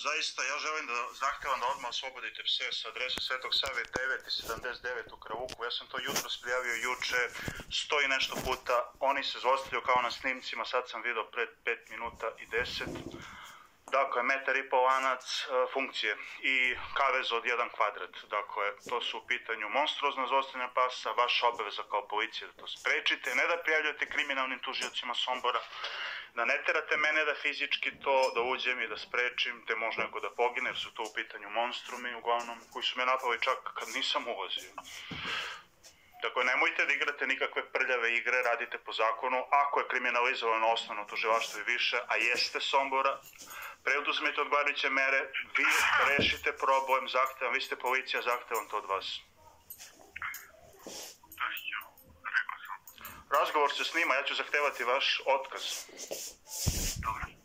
zaista ja želim da zahtevam da odmah oslobodite pse sa adrese Svetog Save 9 i 79 u Kravuku. Ja sam to jutros prijavio juče 100 i nešto puta. Oni se zlostavljaju kao na snimcima, sad sam vidio pred 5 minuta i 10. Dakle, 1,5 m lanac funkcije i kavez od 1 kvadrat. Dakle, to su u pitanju monstruozna zlostavljanja pasa, vaša obaveza kao policija da to sprečite, ne da prijavljujete kriminalnim tužiocima Sombora, da ne terate mene da fizički to, da uđem i da sprečim, te može neko da pogine, jer su to u pitanju monstrumi, uglavnom, koji su me napali čak kad nisam ulazio. Dakle, nemojte da igrate nikakve prljave igre, radite po zakonu. Ako je kriminalizovano osnovno tužilaštvo i više, a jeste Sombora, preduzmite odgovarajuće mere, vi rešite problem, zahtevam, vi ste policija, zahtevam to od vas. Razgovor se snima, ja ću zahtevati vaš otkaz. Dobro.